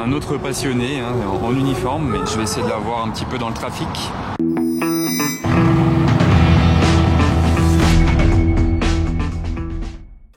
un autre passionné hein, en uniforme, mais je vais essayer de la voir un petit peu dans le trafic.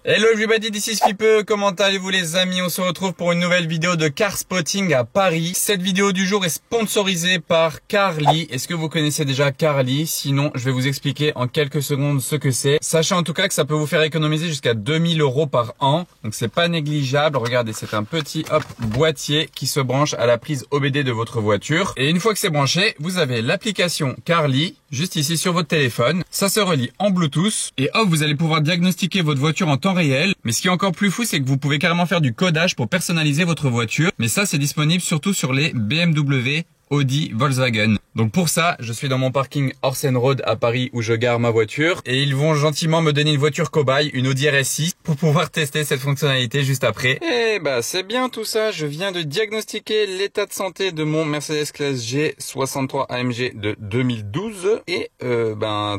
Hello everybody, this is Fipe, comment allez-vous les amis? On se retrouve pour une nouvelle vidéo de car spotting à Paris. Cette vidéo du jour est sponsorisée par Carly. Est-ce que vous connaissez déjà Carly? Sinon, je vais vous expliquer en quelques secondes ce que c'est. Sachez en tout cas que ça peut vous faire économiser jusqu'à 2000 € par an. Donc c'est pas négligeable. Regardez, c'est un petit boîtier qui se branche à la prise OBD de votre voiture. Et une fois que c'est branché, vous avez l'application Carly juste ici sur votre téléphone. Ça se relie en Bluetooth et hop, vous allez pouvoir diagnostiquer votre voiture en temps réel. Mais ce qui est encore plus fou, c'est que vous pouvez carrément faire du codage pour personnaliser votre voiture. Mais ça, c'est disponible surtout sur les BMW, Audi, Volkswagen. Donc pour ça, je suis dans mon parking Orsen Road à Paris où je gare ma voiture et ils vont gentiment me donner une voiture cobaye, une Audi RS6 pour pouvoir tester cette fonctionnalité juste après. Et bah c'est bien tout ça, je viens de diagnostiquer l'état de santé de mon Mercedes Classe G 63 AMG de 2012 et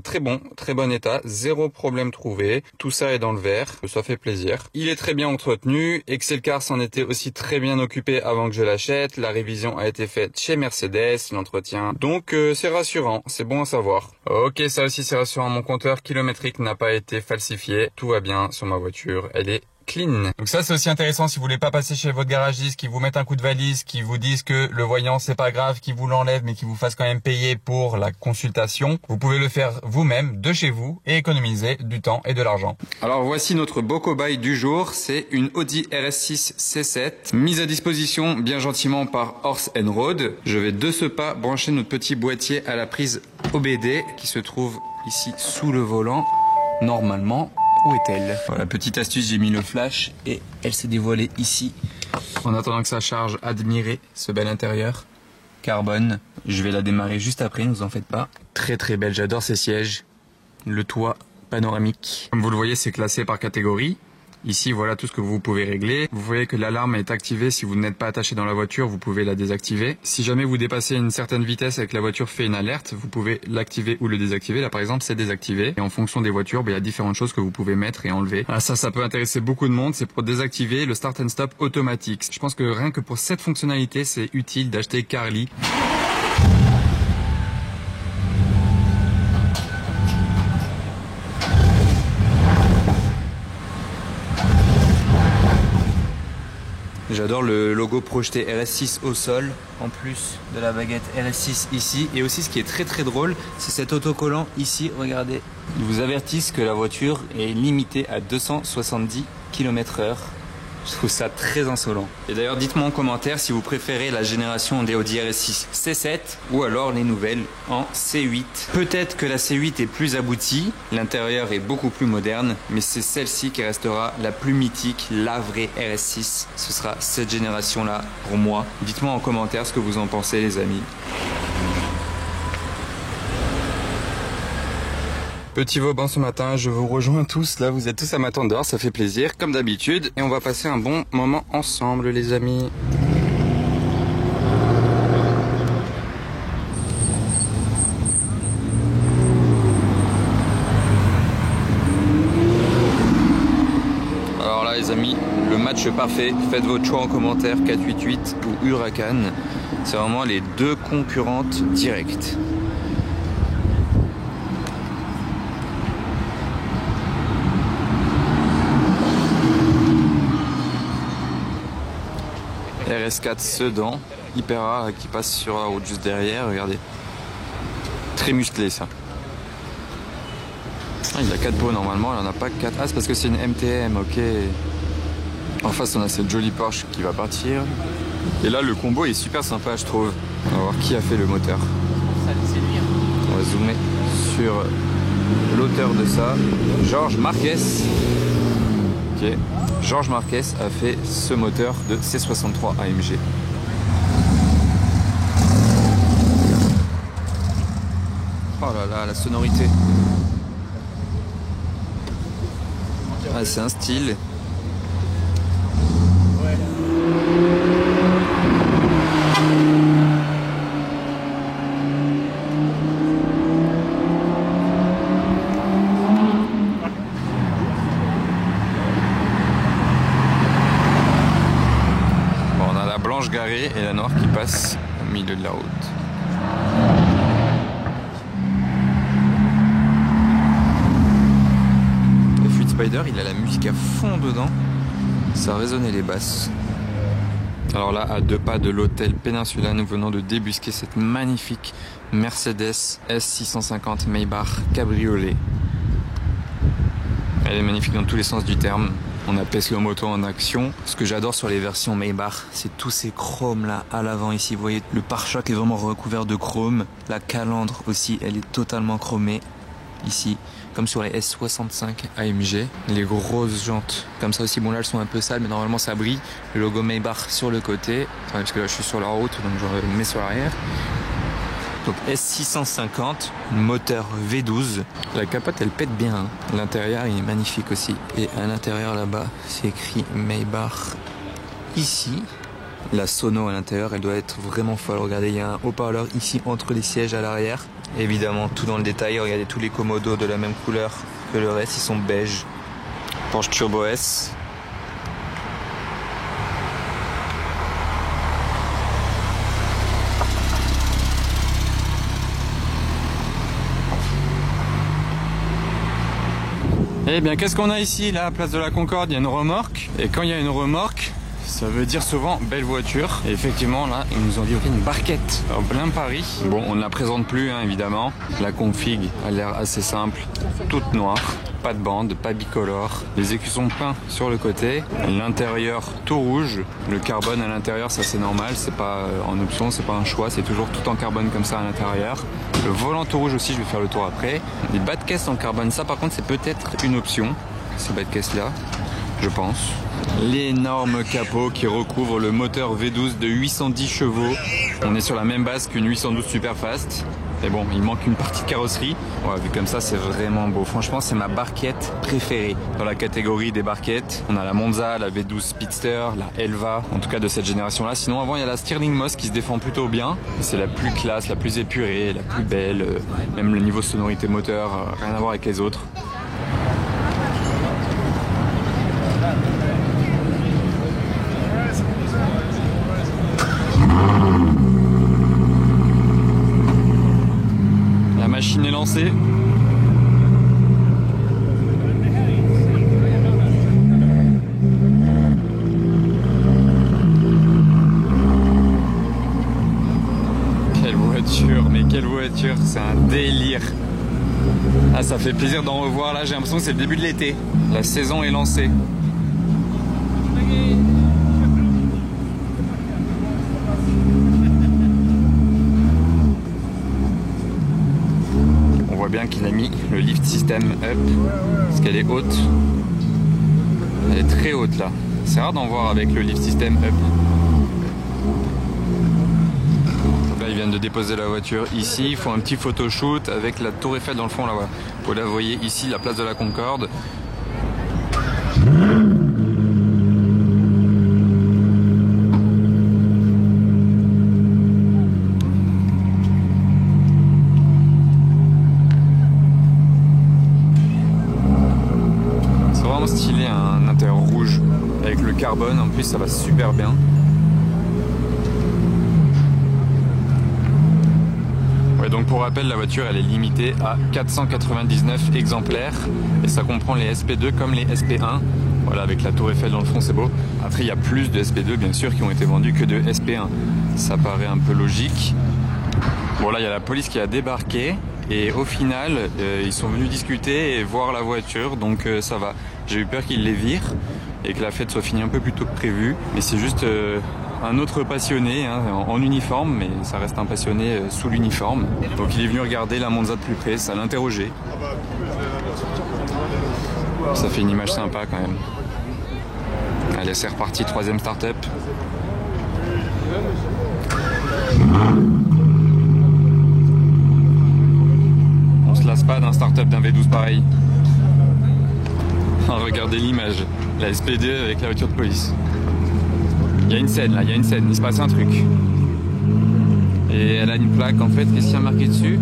très bon état, zéro problème trouvé, tout ça est dans le vert, ça fait plaisir. Il est très bien entretenu, Excel Car s'en était aussi très bien occupé avant que je l'achète, la révision a été faite chez Mercedes, l'entretien. Donc c'est rassurant, c'est bon à savoir. Ok, ça aussi c'est rassurant, mon compteur kilométrique n'a pas été falsifié, tout va bien sur ma voiture, elle est clean. Donc ça c'est aussi intéressant si vous voulez pas passer chez votre garagiste, qui vous mette un coup de valise, qui vous disent que le voyant c'est pas grave, qui vous l'enlève mais qui vous fasse quand même payer pour la consultation. Vous pouvez le faire vous-même de chez vous et économiser du temps et de l'argent. Alors voici notre beau cobaye du jour, c'est une Audi RS6 C7 mise à disposition bien gentiment par Orsen Road. Je vais de ce pas brancher notre petit boîtier à la prise OBD qui se trouve ici sous le volant normalement. Où est-elle? Voilà, petite astuce, j'ai mis le flash et elle s'est dévoilée ici. En attendant que ça charge, admirez ce bel intérieur. Carbone. Je vais la démarrer juste après, ne vous en faites pas. Très très belle, j'adore ces sièges. Le toit panoramique. Comme vous le voyez, c'est classé par catégorie. Ici, voilà tout ce que vous pouvez régler. Vous voyez que l'alarme est activée. Si vous n'êtes pas attaché dans la voiture, vous pouvez la désactiver. Si jamais vous dépassez une certaine vitesse et que la voiture fait une alerte, vous pouvez l'activer ou le désactiver. Là, par exemple, c'est désactivé. Et en fonction des voitures, il y a différentes choses que vous pouvez mettre et enlever. Ah, ça peut intéresser beaucoup de monde. C'est pour désactiver le start and stop automatique. Je pense que rien que pour cette fonctionnalité, c'est utile d'acheter Carly. J'adore le logo projeté RS6 au sol, en plus de la baguette RS6 ici. Et aussi ce qui est très très drôle, c'est cet autocollant ici, regardez. Ils vous avertissent que la voiture est limitée à 270 km/h. Je trouve ça très insolent. Et d'ailleurs, dites-moi en commentaire si vous préférez la génération des Audi RS6 C7 ou alors les nouvelles en C8. Peut-être que la C8 est plus aboutie, l'intérieur est beaucoup plus moderne, mais c'est celle-ci qui restera la plus mythique, la vraie RS6. Ce sera cette génération-là pour moi. Dites-moi en commentaire ce que vous en pensez les amis. Petit Vauban ce matin, je vous rejoins tous, là vous êtes tous à m'attendre, ça fait plaisir comme d'habitude et on va passer un bon moment ensemble les amis. Alors là les amis, le match parfait, faites votre choix en commentaire, 488 ou Huracan, c'est vraiment les deux concurrentes directes. RS4 Sedan, hyper rare qui passe sur la route juste derrière, regardez. Très musclé ça. Ah, il a 4 pots normalement, il en a pas 4. Ah c'est parce que c'est une MTM, ok. En face on a cette jolie Porsche qui va partir. Et là le combo est super sympa je trouve. On va voir qui a fait le moteur. On va zoomer sur l'auteur de ça. Georges Marquez. Ok. Georges Marquez a fait ce moteur de C63 AMG. Oh là là, la sonorité. Ah, c'est un style. garée et la noire qui passe au milieu de la route. Le Fleet Spider, il a la musique à fond dedans. Ça résonnait les basses. Alors là, à 2 pas de l'hôtel Peninsula, nous venons de débusquer cette magnifique Mercedes S650 Maybach Cabriolet. Elle est magnifique dans tous les sens du terme. On a Peslo Moto en action. Ce que j'adore sur les versions Maybach, c'est tous ces chromes là à l'avant ici. Vous voyez, le pare-choc est vraiment recouvert de chrome. La calandre aussi, elle est totalement chromée ici, comme sur les S65 AMG. Les grosses jantes, comme ça aussi. Bon là, elles sont un peu sales, mais normalement ça brille. Le logo Maybach sur le côté. Enfin, parce que là, je suis sur la route, donc je le mets sur l'arrière. Donc S650, moteur V12. La capote elle pète bien, hein. L'intérieur il est magnifique aussi. Et à l'intérieur là-bas c'est écrit Maybach ici. La sono à l'intérieur elle doit être vraiment folle. Regardez, il y a un haut-parleur ici entre les sièges à l'arrière. Évidemment tout dans le détail, regardez tous les commodos de la même couleur que le reste, ils sont beige. Porsche Turbo S. Eh bien, qu'est-ce qu'on a ici, là, à Place de la Concorde? Il y a une remorque. Et quand il y a une remorque, ça veut dire souvent belle voiture. Et effectivement, là, ils nous ont livré une barquette en plein Paris. Bon, on ne la présente plus, hein, évidemment. La config a l'air assez simple, toute noire. Pas de bande, pas bicolore. Les écussons peints sur le côté. L'intérieur tout rouge. Le carbone à l'intérieur, ça c'est normal. C'est pas en option, c'est pas un choix. C'est toujours tout en carbone comme ça à l'intérieur. Le volant tout rouge aussi, je vais faire le tour après. Les bas de caisse en carbone, ça par contre c'est peut-être une option. Ces bas de caisse là, je pense. L'énorme capot qui recouvre le moteur V12 de 810 chevaux. On est sur la même base qu'une 812 Superfast. Mais bon, il manque une partie de carrosserie. Ouais, vu comme ça, c'est vraiment beau. Franchement, c'est ma barquette préférée. Dans la catégorie des barquettes, on a la Monza, la V12 Speedster, la Elva, en tout cas de cette génération-là. Sinon, avant, il y a la Stirling Moss qui se défend plutôt bien. C'est la plus classe, la plus épurée, la plus belle. Même le niveau sonorité moteur, rien à voir avec les autres. La machine est lancée. Quelle voiture, mais quelle voiture, c'est un délire. Ah, ça fait plaisir d'en revoir là, j'ai l'impression que c'est le début de l'été. La saison est lancée. On voit bien qu'il a mis le lift system up parce qu'elle est haute. Elle est très haute là. C'est rare d'en voir avec le lift system up. Donc là ils viennent de déposer la voiture ici. Ils font un petit photoshoot avec la tour Eiffel dans le fond là-bas. Vous la voyez ici, la place de la Concorde. Stylé, un intérieur rouge avec le carbone, en plus ça va super bien. Ouais, donc pour rappel, la voiture elle est limitée à 499 exemplaires et ça comprend les SP2 comme les SP1. Voilà, avec la tour Eiffel dans le fond, c'est beau. Après il y a plus de SP2 bien sûr qui ont été vendus que de SP1. Ça paraît un peu logique. Bon là il y a la police qui a débarqué. Et au final, ils sont venus discuter et voir la voiture, donc ça va. J'ai eu peur qu'ils les virent et que la fête soit finie un peu plus tôt que prévu. Mais c'est juste un autre passionné, hein, en uniforme, mais ça reste un passionné sous l'uniforme. Donc il est venu regarder la Monza de plus près, ça l'interrogeait. Ça fait une image sympa quand même. Allez, c'est reparti, troisième start-up. On se lasse pas d'un start-up d'un V12 pareil. Regardez l'image, la SPD avec la voiture de police. Il y a une scène là, il y a une scène, il se passe un truc. Et elle a une plaque en fait, qu'est-ce qu'il y a marqué dessus?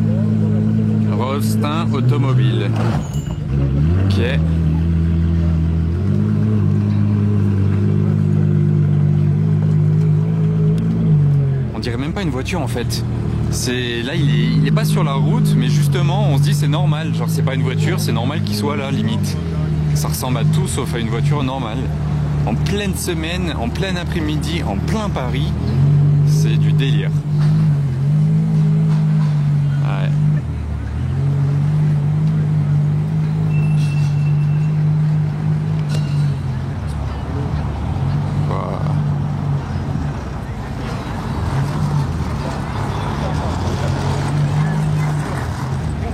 Rostin Automobile. Ok. pas une voiture en fait. Là il est pas sur la route, mais justement on se dit c'est normal, genre c'est pas une voiture, c'est normal qu'il soit là limite. Ça ressemble à tout sauf à une voiture normale. En pleine semaine, en plein après-midi, en plein Paris, c'est du délire. Ouais.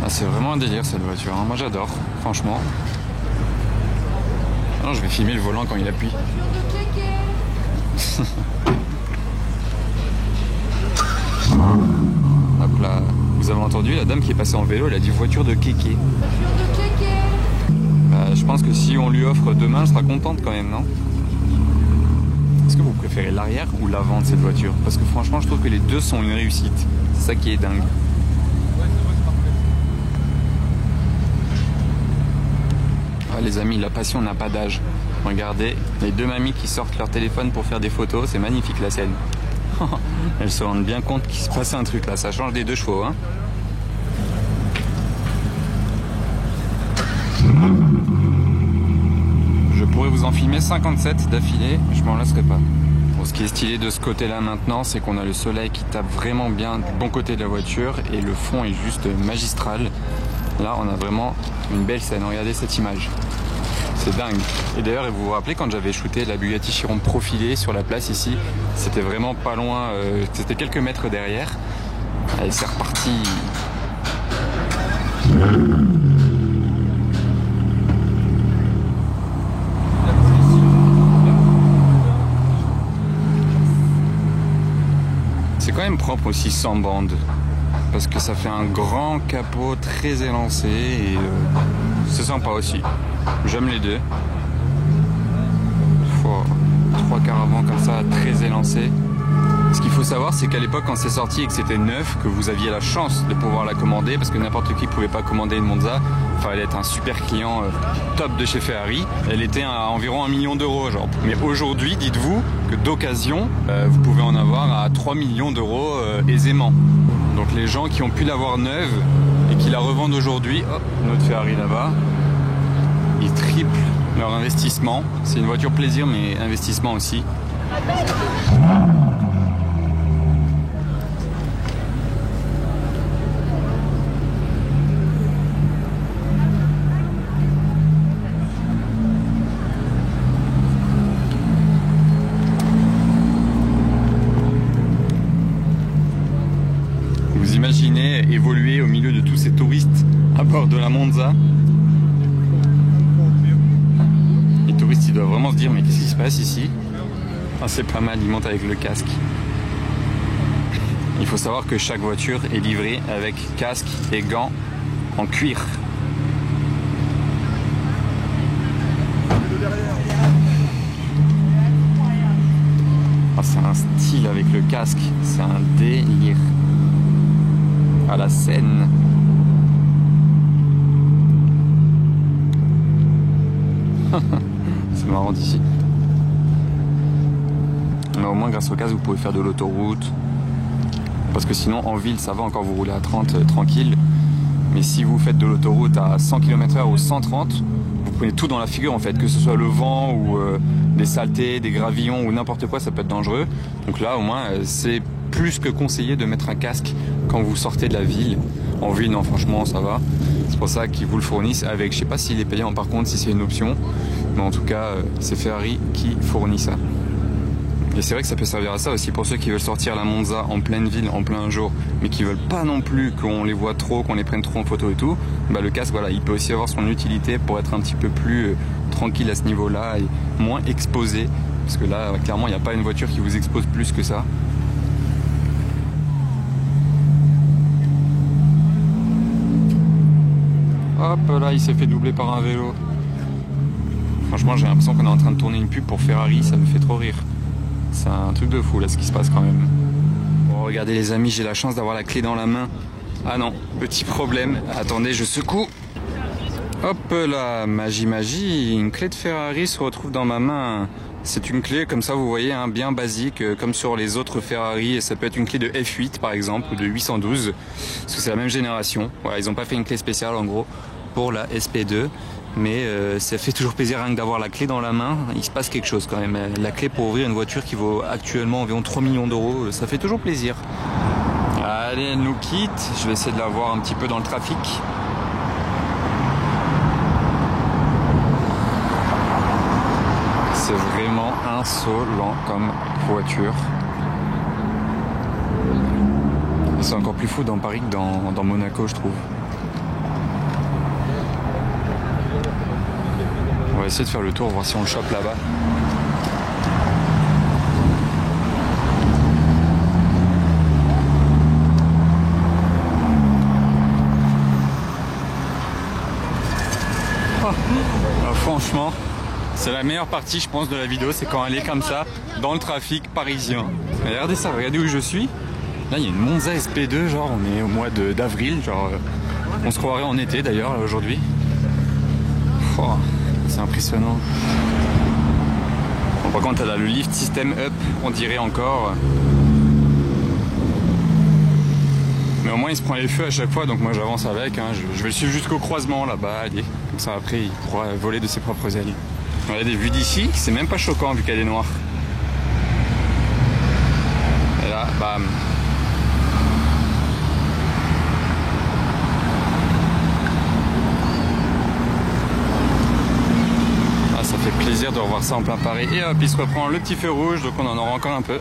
C'est vraiment un délire cette voiture, hein. Moi j'adore, franchement. Non, je vais filmer le volant quand il appuie. Hop là. Vous avez entendu la dame qui est passée en vélo, elle a dit voiture de kéké. Bah, je pense que si on lui offre demain, elle sera contente quand même, non? Est-ce que vous préférez l'arrière ou l'avant de cette voiture? Parce que franchement je trouve que les deux sont une réussite. C'est ça qui est dingue. Ah, les amis, la passion n'a pas d'âge. Regardez, les deux mamies qui sortent leur téléphone pour faire des photos, c'est magnifique la scène. Elles se rendent bien compte qu'il se passe un truc là, ça change des 2 chevaux. Hein. Je pourrais vous en filmer 57 d'affilée, je m'en lasserai pas. Bon, ce qui est stylé de ce côté-là maintenant, c'est qu'on a le soleil qui tape vraiment bien du bon côté de la voiture et le fond est juste magistral. Là, on a vraiment une belle scène. Regardez cette image. C'est dingue. Et d'ailleurs, vous vous rappelez quand j'avais shooté la Bugatti Chiron profilée sur la place ici, c'était vraiment pas loin, c'était quelques mètres derrière. Allez, c'est reparti. C'est quand même propre aussi sans bande. Parce que ça fait un grand capot très élancé et c'est sympa aussi. J'aime les deux. Trois quarts avant comme ça, très élancé. Ce qu'il faut savoir, c'est qu'à l'époque, quand c'est sorti et que c'était neuf, que vous aviez la chance de pouvoir la commander, parce que n'importe qui ne pouvait pas commander une Monza, il fallait être un super client top de chez Ferrari. Elle était à environ 1 million d'euros, genre. Mais aujourd'hui, dites-vous que d'occasion, vous pouvez en avoir à 3 millions d'euros aisément. Donc les gens qui ont pu l'avoir neuve et qui la revendent aujourd'hui, hop, notre Ferrari là-bas, ils triplent leur investissement. C'est une voiture plaisir, mais investissement aussi. Vous imaginez évoluer au milieu de tous ces touristes à bord de la Monza. Les touristes, ils doivent vraiment se dire, mais qu'est-ce qui se passe ici? Ah, c'est pas mal, ils montent avec le casque. Il faut savoir que chaque voiture est livrée avec casque et gants en cuir. Ah, c'est un style avec le casque, c'est un délire. À la scène. C'est marrant d'ici. Mais au moins grâce au casque vous pouvez faire de l'autoroute. Parce que sinon en ville ça va encore, vous roulez à 30 tranquille. Mais si vous faites de l'autoroute à 100 km/h ou 130, vous prenez tout dans la figure en fait. Que ce soit le vent ou des saletés, des gravillons ou n'importe quoi, ça peut être dangereux. Donc là au moins c'est plus que conseillé de mettre un casque quand vous sortez de la ville. En ville, non, franchement, ça va. C'est pour ça qu'ils vous le fournissent avec, je sais pas s'il est payant par contre, si c'est une option, mais en tout cas, c'est Ferrari qui fournit ça. Et c'est vrai que ça peut servir à ça aussi pour ceux qui veulent sortir la Monza en pleine ville, en plein jour, mais qui veulent pas non plus qu'on les voit trop, qu'on les prenne trop en photo et tout. Bah, le casque, voilà, il peut aussi avoir son utilité pour être un petit peu plus tranquille à ce niveau-là et moins exposé. Parce que là, clairement, il n'y a pas une voiture qui vous expose plus que ça. Hop là, il s'est fait doubler par un vélo. Franchement, j'ai l'impression qu'on est en train de tourner une pub pour Ferrari, ça me fait trop rire. C'est un truc de fou là ce qui se passe quand même. Bon, regardez les amis, j'ai la chance d'avoir la clé dans la main. Ah non, petit problème. Attendez, je secoue. Hop là, magie, magie. Une clé de Ferrari se retrouve dans ma main. C'est une clé comme ça, vous voyez, hein, bien basique, comme sur les autres Ferrari. Et ça peut être une clé de F8 par exemple, ou de 812, parce que c'est la même génération. Voilà, ils n'ont pas fait une clé spéciale en gros pour la SP2. Mais ça fait toujours plaisir rien que d'avoir la clé dans la main. Il se passe quelque chose quand même. La clé pour ouvrir une voiture qui vaut actuellement environ 3 millions d'euros, ça fait toujours plaisir. Allez, elle nous quitte. Je vais essayer de la voir un petit peu dans le trafic. C'est vraiment insolent comme voiture. C'est encore plus fou dans Paris que dans Monaco, je trouve. On va essayer de faire le tour, voir si on le chope là-bas. Franchement, c'est la meilleure partie, je pense, de la vidéo, c'est quand elle est comme ça, dans le trafic parisien. Regardez ça, regardez où je suis. Là, il y a une Monza SP2, genre, on est au mois d'avril, genre, on se croirait en été d'ailleurs, aujourd'hui. Oh, c'est impressionnant. Bon, par contre, elle a le lift system up, on dirait encore. Mais au moins, il se prend les feux à chaque fois, donc moi j'avance avec. Hein. Je vais le suivre jusqu'au croisement là-bas, allez. Comme ça, après, il pourra voler de ses propres ailes. Regardez, vu d'ici, c'est même pas choquant vu qu'elle est noire. Et là, bam. Ah, ça fait plaisir de revoir ça en plein Paris. Et hop, il se reprend le petit feu rouge, donc on en aura encore un peu.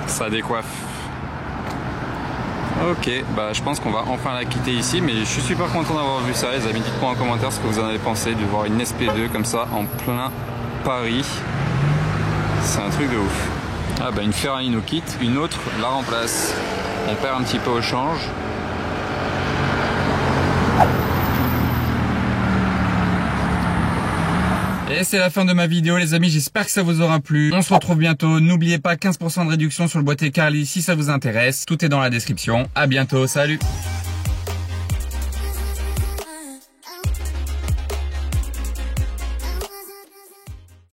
Ça décoiffe. Ok, bah je pense qu'on va enfin la quitter ici, mais je suis super content d'avoir vu ça, les amis. Dites-moi en commentaire ce que vous en avez pensé de voir une SP2 comme ça en plein Paris. C'est un truc de ouf. Ah bah une Ferrari nous quitte, une autre la remplace. On perd un petit peu au change. Et c'est la fin de ma vidéo les amis, j'espère que ça vous aura plu. On se retrouve bientôt, n'oubliez pas 15% de réduction sur le boîtier Carly si ça vous intéresse. Tout est dans la description, à bientôt, salut.